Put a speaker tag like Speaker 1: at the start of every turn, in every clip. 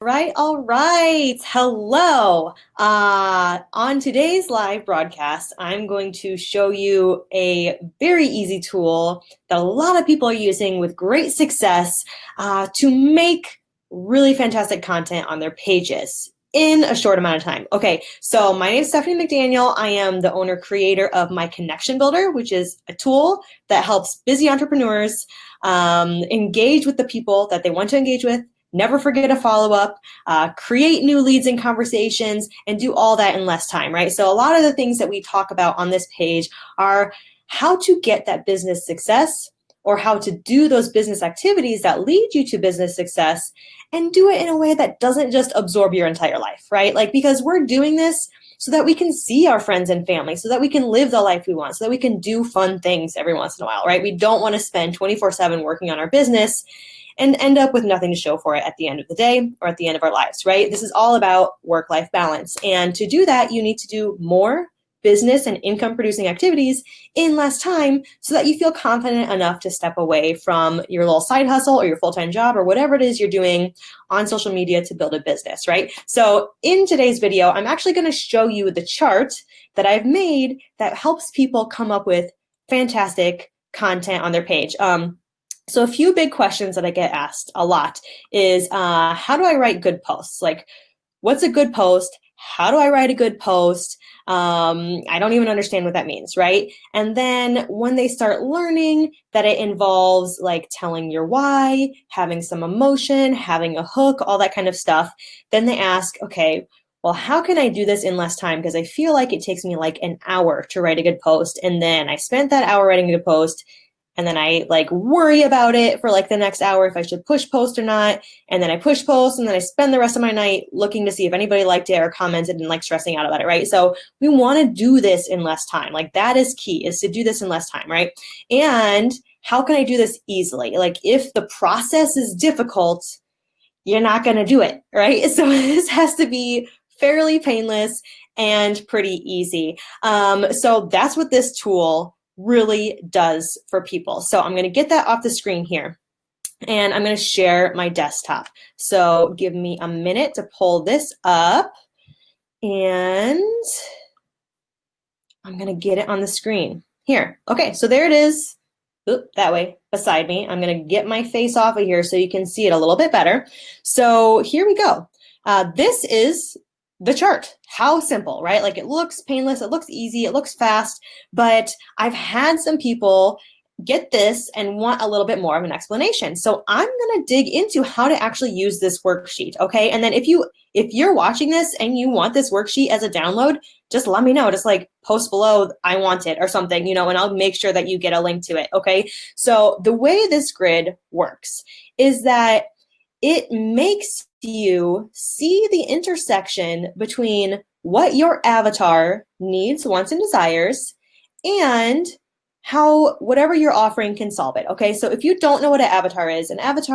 Speaker 1: All right. Hello. On today's live broadcast, I'm going to show you a very easy tool that a lot of people are using with great success to make really fantastic content on their pages in a short amount of time. Okay, so my name is Stephanie McDaniel. I am the owner creator of My Connection Builder, which is a tool that helps busy entrepreneurs engage with the people that they want to engage with, never forget a follow-up, create new leads and conversations, and do all that in less time, right? So a lot of the things that we talk about on this page are how to get that business success or how to do those business activities that lead you to business success and do it in a way that doesn't just absorb your entire life, right? Like, because we're doing this so that we can see our friends and family, so that we can live the life we want, so that we can do fun things every once in a while, right? We don't want to spend 24/7 working on our business and end up with nothing to show for it at the end of the day or at the end of our lives, right? This is all about work-life balance. And to do that, you need to do more business and income producing activities in less time so that you feel confident enough to step away from your little side hustle or your full-time job or whatever it is you're doing on social media to build a business, right? So in today's video, I'm actually going to show you the chart that I've made that helps people come up with fantastic content on their page. So a few big questions that I get asked a lot is, how do I write good posts? Like, what's a good post? How do I write a good post? I don't even understand what that means, right? And then when they start learning that it involves like telling your why, having some emotion, having a hook, all that kind of stuff, then they ask, okay, well, how can I do this in less time? Because I feel like it takes me like an hour to write a good post. And then I spent that hour writing a good post. And then I like worry about it for like the next hour if I should push post or not. And then I push post and then I spend the rest of my night looking to see if anybody liked it or commented and like stressing out about it, right? So we want to do this in less time. Like that is key, is to do this in less time, right? And how can I do this easily? Like if the process is difficult, you're not going to do it, right? So this has to be fairly painless and pretty easy. So that's what this tool really does for people. So I'm going to get that off the screen here and I'm going to share my desktop. So give me a minute to pull this up and I'm going to get it on the screen here. Okay, so there it is. Oop, that way beside me. I'm going to get my face off of here so you can see it a little bit better. So here we go. This is the chart. How simple, right? Like it looks painless, it looks easy, it looks fast, but I've had some people get this and want a little bit more of an explanation. So I'm going to dig into how to actually use this worksheet, okay? And then if you're watching this and you want this worksheet as a download, just let me know. Just like post below, I want it or something, you know, and I'll make sure that you get a link to it, okay? So the way this grid works is that it makes you see the intersection between what your avatar needs, wants, and desires, and how whatever you're offering can solve it. Okay, so if you don't know what an avatar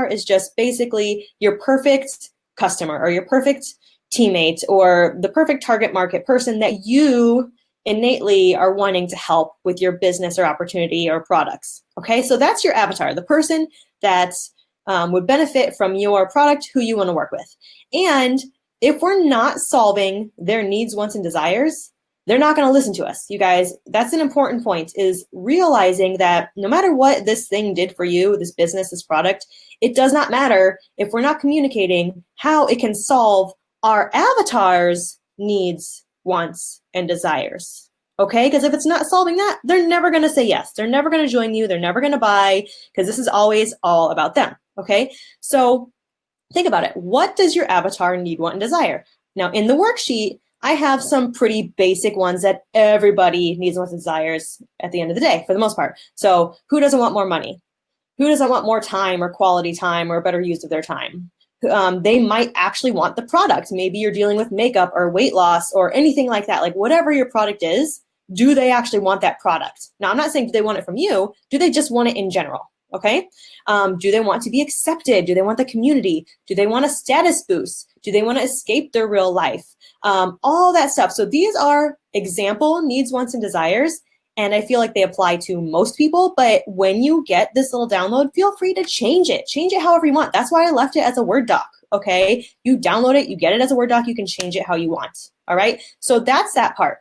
Speaker 1: is just basically your perfect customer or your perfect teammate or the perfect target market person that you innately are wanting to help with your business or opportunity or products. Okay, so that's your avatar, the person that's would benefit from your product, who you want to work with. And if we're not solving their needs, wants, and desires, they're not going to listen to us. You guys, that's an important point, is realizing that no matter what this thing did for you, this business, this product, it does not matter if we're not communicating how it can solve our avatar's needs, wants, and desires. Okay, because if it's not solving that, they're never going to say yes. They're never going to join you. They're never going to buy, because this is always all about them. Okay, so think about it. What does your avatar need, want, and desire? Now, in the worksheet, I have some pretty basic ones that everybody needs, wants, and desires at the end of the day, for the most part. So who doesn't want more money? Who doesn't want more time or quality time or better use of their time? They might actually want the product. Maybe you're dealing with makeup or weight loss or anything like that. Like whatever your product is, do they actually want that product? Now, I'm not saying do they want it from you. Do they just want it in general? Okay. Do they want to be accepted? Do they want the community? Do they want a status boost? Do they want to escape their real life? All that stuff. So these are example needs, wants, and desires. And I feel like they apply to most people. But when you get this little download, feel free to change it. Change it however you want. That's why I left it as a Word doc. okay? You download it, you get it as a Word doc, you can change it how you want, all right? So that's that part.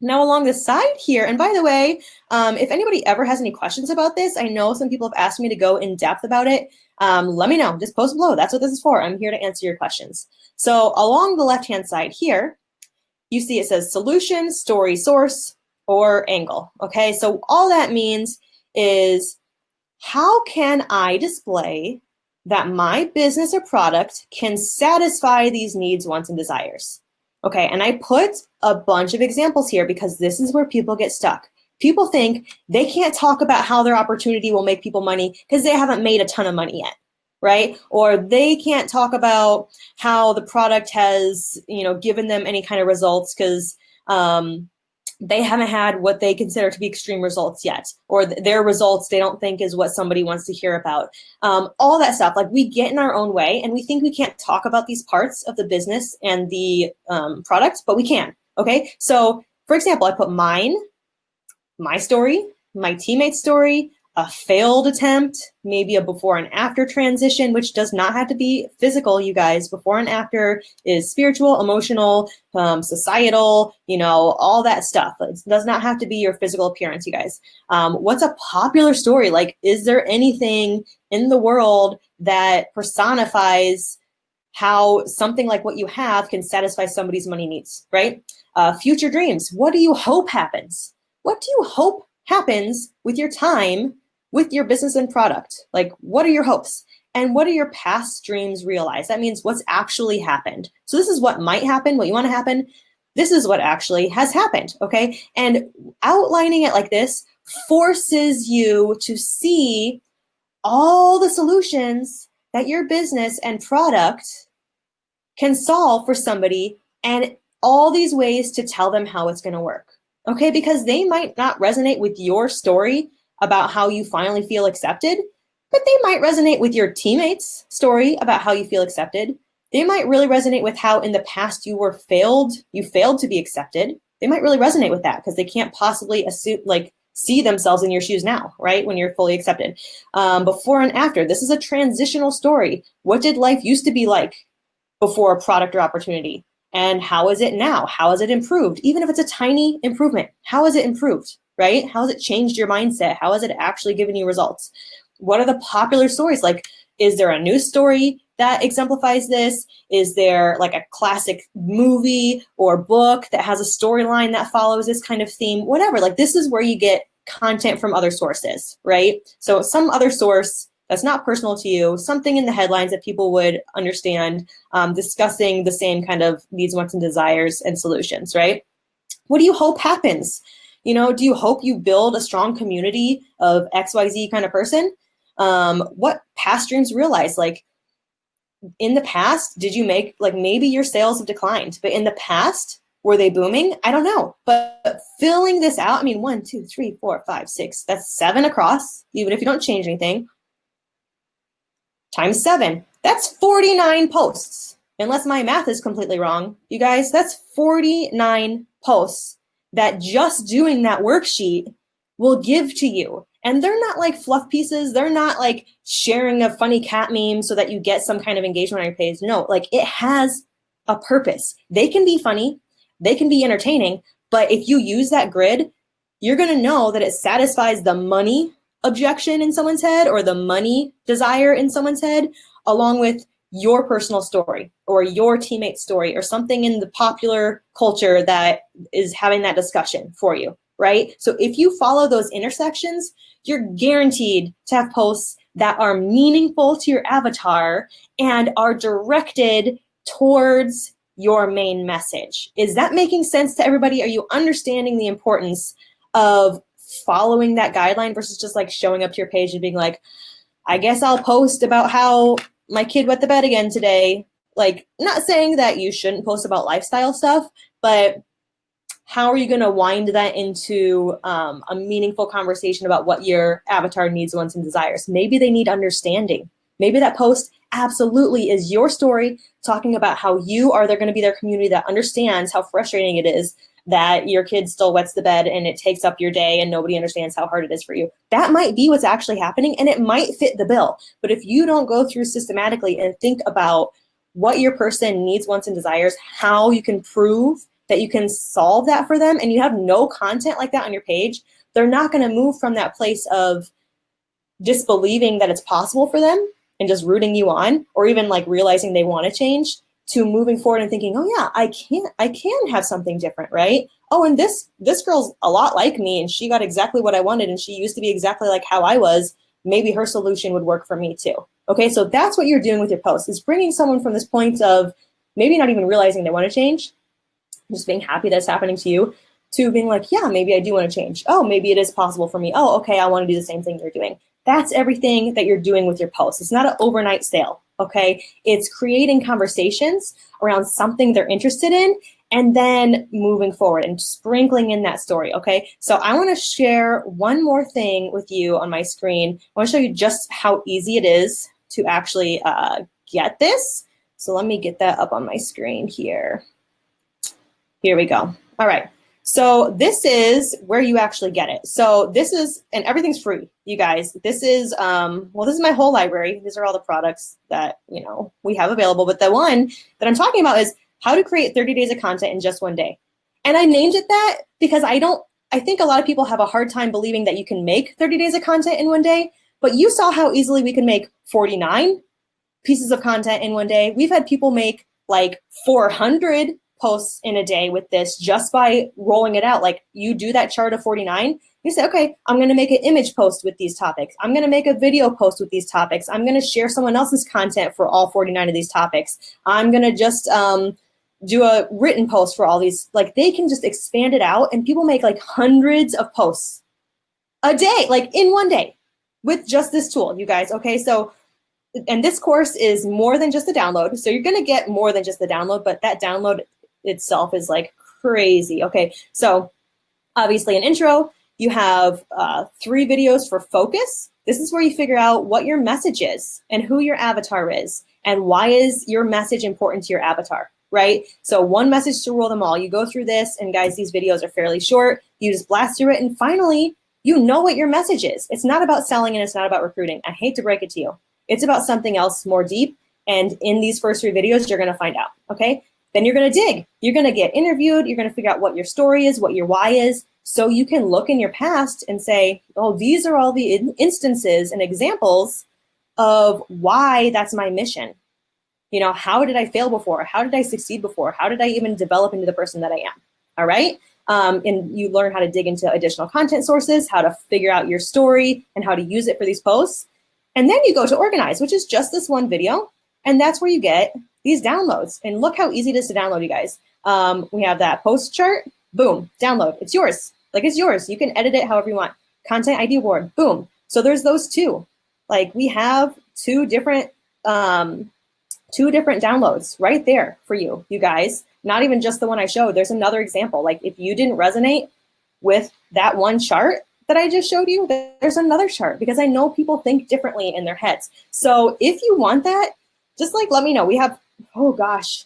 Speaker 1: Now along the side here, and by the way, if anybody ever has any questions about this, I know some people have asked me to go in depth about it. Let me know, just post below. That's what this is for. I'm here to answer your questions. So along the left-hand side here, you see it says solution, story, source, or angle, okay? So all that means is how can I display that my business or product can satisfy these needs, wants, and desires? Okay, and I put a bunch of examples here because this is where people get stuck. People think they can't talk about how their opportunity will make people money because they haven't made a ton of money yet, right? Or they can't talk about how the product has, given them any kind of results because they haven't had what they consider to be extreme results yet, or their results they don't think is what somebody wants to hear about. All that stuff, like we get in our own way and we think we can't talk about these parts of the business and the product, but we can, okay? So for example, I put mine, my story, my teammate's story, a failed attempt, maybe a before and after transition, which does not have to be physical, you guys. Before and after is spiritual, emotional, societal, all that stuff. It does not have to be your physical appearance, you guys. What's a popular story? Like, is there anything in the world that personifies how something like what you have can satisfy somebody's money needs, right? Future dreams. What do you hope happens? What do you hope happens with your time, with your business and product? Like, what are your hopes? And what are your past dreams realized? That means what's actually happened. So this is what might happen, what you want to happen. This is what actually has happened, okay? And outlining it like this forces you to see all the solutions that your business and product can solve for somebody and all these ways to tell them how it's going to work, okay? Because they might not resonate with your story about how you finally feel accepted, but they might resonate with your teammates' story about how you feel accepted. They might really resonate with how in the past you failed to be accepted. They might really resonate with that because they can't possibly see themselves in your shoes now, right? When you're fully accepted. Before and after, this is a transitional story. What did life used to be like before a product or opportunity? And how is it now? How has it improved? Even if it's a tiny improvement, how has it improved, right? How has it changed your mindset? How has it actually given you results? What are the popular stories? Like, is there a news story that exemplifies this? Is there like a classic movie or book that has a storyline that follows this kind of theme? Whatever, like this is where you get content from other sources, right? So some other source that's not personal to you, something in the headlines that people would understand, discussing the same kind of needs, wants, and desires and solutions, right? What do you hope happens? Do you hope you build a strong community of XYZ kind of person? What past dreams realize? Like in the past, did you make, like maybe your sales have declined, but in the past, were they booming? I don't know. But filling this out, 1, 2, 3, 4, 5, 6, that's 7 across, even if you don't change anything. Times 7, that's 49 posts. Unless my math is completely wrong, you guys, that's 49 posts that just doing that worksheet will give to you. And they're not like fluff pieces. They're not like sharing a funny cat meme so that you get some kind of engagement on your page. No, like it has a purpose. They can be funny, they can be entertaining, but if you use that grid, you're gonna know that it satisfies the money objection in someone's head or the money desire in someone's head, along with your personal story or your teammate's story or something in the popular culture that is having that discussion for you, right? So if you follow those intersections, you're guaranteed to have posts that are meaningful to your avatar and are directed towards your main message. Is that making sense to everybody? Are you understanding the importance of following that guideline versus just like showing up to your page and being like, I guess I'll post about how my kid wet the bed again today. Like, not saying that you shouldn't post about lifestyle stuff, but how are you going to wind that into a meaningful conversation about what your avatar needs, wants, and desires? Maybe they need understanding. Maybe that post absolutely is your story talking about how you are going to be their community that understands how frustrating it is that your kid still wets the bed and it takes up your day and nobody understands how hard it is for you. That might be what's actually happening and it might fit the bill. But if you don't go through systematically and think about what your person needs, wants, and desires, how you can prove that you can solve that for them, and you have no content like that on your page, they're not going to move from that place of disbelieving that it's possible for them and just rooting you on, or even like realizing they want to change, to moving forward and thinking, oh yeah, I can have something different, right? Oh, and this girl's a lot like me and she got exactly what I wanted and she used to be exactly like how I was. Maybe her solution would work for me too. Okay, so that's what you're doing with your post, is bringing someone from this point of maybe not even realizing they want to change, just being happy that it's happening to you, to being like, yeah, maybe I do want to change. Oh, maybe it is possible for me. Oh, okay, I want to do the same thing you're doing. That's everything that you're doing with your posts. It's not an overnight sale, okay? It's creating conversations around something they're interested in and then moving forward and sprinkling in that story, okay? So I want to share one more thing with you on my screen. I want to show you just how easy it is to actually get this. So let me get that up on my screen here. Here we go. All right. So this is where you actually get it. So this is, and everything's free, you guys. This is, well, this is my whole library. These are all the products that, you know, we have available. But the one that I'm talking about is how to create 30 days of content in just one day. And I named it that because I think a lot of people have a hard time believing that you can make 30 days of content in one day, but you saw how easily we can make 49 pieces of content in one day. We've had people make like 400 posts in a day with this just by rolling it out. Like, you do that chart of 49, you say, okay, I'm going to make an image post with these topics. I'm going to make a video post with these topics. I'm going to share someone else's content for all 49 of these topics. I'm going to just do a written post for all these. Like, they can just expand it out, and people make like hundreds of posts a day, like in one day, with just this tool, you guys. Okay, so, and this course is more than just a download. So you're going to get more than just the download, but that download itself is like crazy. Okay, so obviously an intro, you have 3 videos for focus. This is where you figure out what your message is and who your avatar is and why is your message important to your avatar, right? So one message to rule them all. You go through this, and guys, these videos are fairly short. You just blast through it, and finally, you know what your message is. It's not about selling and it's not about recruiting. I hate to break it to you. It's about something else more deep, and in these first 3 videos, you're gonna find out, okay? Then you're going to dig. You're going to get interviewed. You're going to figure out what your story is, what your why is, so you can look in your past and say, oh, these are all the instances and examples of why that's my mission. You know, how did I fail before? How did I succeed before? How did I even develop into the person that I am? All right. And you learn how to dig into additional content sources, how to figure out your story and how to use it for these posts. And then you go to organize, which is just this one video. And that's where you get these downloads. And look how easy it is to download, you guys. We have that post chart, boom, download. It's yours. Like, it's yours. You can edit it however you want. Content ID board, boom. So there's those 2. Like, we have 2 different downloads right there for you, you guys. Not even just the one I showed. There's another example. Like, if you didn't resonate with that one chart that I just showed you, there's another chart, because I know people think differently in their heads. So if you want that, just like let me know. We have, oh gosh,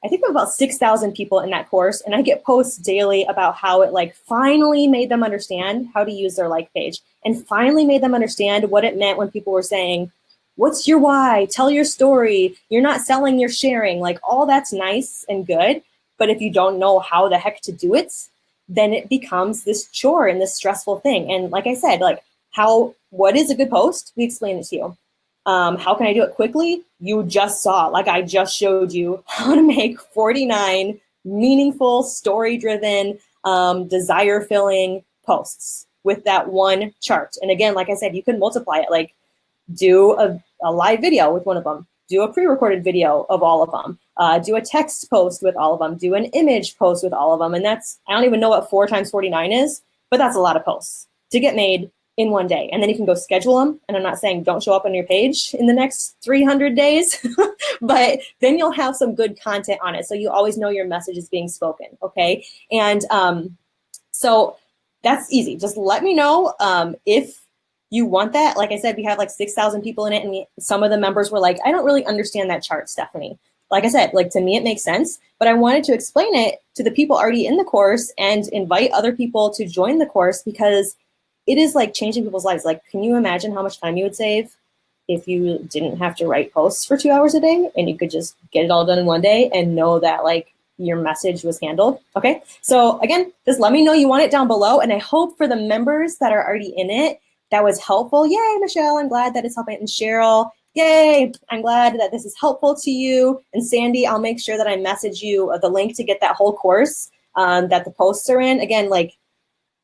Speaker 1: I think we have about 6,000 people in that course, and I get posts daily about how it like finally made them understand how to use their like page, and finally made them understand what it meant when people were saying, what's your why? Tell your story. You're not selling, you're sharing. Like, all that's nice and good, but if you don't know how the heck to do it, then it becomes this chore and this stressful thing. And like I said, like, what is a good post? We explained it to you. How can I do it quickly? You just saw, like I just showed you, how to make 49 meaningful, story-driven, desire-filling posts with that one chart. And again, like I said, you can multiply it. Like, do a live video with one of them. Do a pre-recorded video of all of them. Do a text post with all of them. Do an image post with all of them. And that's, I don't even know what 4 times 49 is, but that's a lot of posts to get made in one day. And then you can go schedule them. And I'm not saying don't show up on your page in the next 300 days, but then you'll have some good content on it. So you always know your message is being spoken, okay? And so that's easy. Just let me know if you want that. Like I said, we have like 6,000 people in it, and some of the members were like, I don't really understand that chart, Stephanie. Like I said, like, to me, it makes sense, but I wanted to explain it to the people already in the course and invite other people to join the course, because it is like changing people's lives. Like, can you imagine how much time you would save if you didn't have to write posts for 2 hours a day and you could just get it all done in one day and know that like your message was handled. Okay, so again, just let me know you want it down below, and I hope for the members that are already in it, that was helpful. Yay, Michelle, I'm glad that it's helping. And Cheryl, yay, I'm glad that this is helpful to you. And Sandy, I'll make sure that I message you the link to get that whole course that the posts are in. Again, like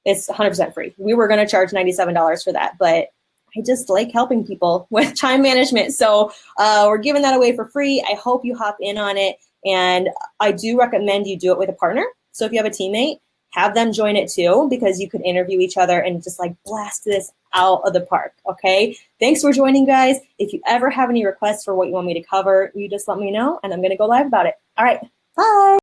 Speaker 1: it's 100% free. We were gonna charge $97 for that, but I just like helping people with time management. So we're giving that away for free. I hope you hop in on it. And I do recommend you do it with a partner. So if you have a teammate, have them join it too, because you could interview each other and just like blast this out of the park, okay? Thanks for joining, guys. If you ever have any requests for what you want me to cover, you just let me know and I'm gonna go live about it. All right, bye.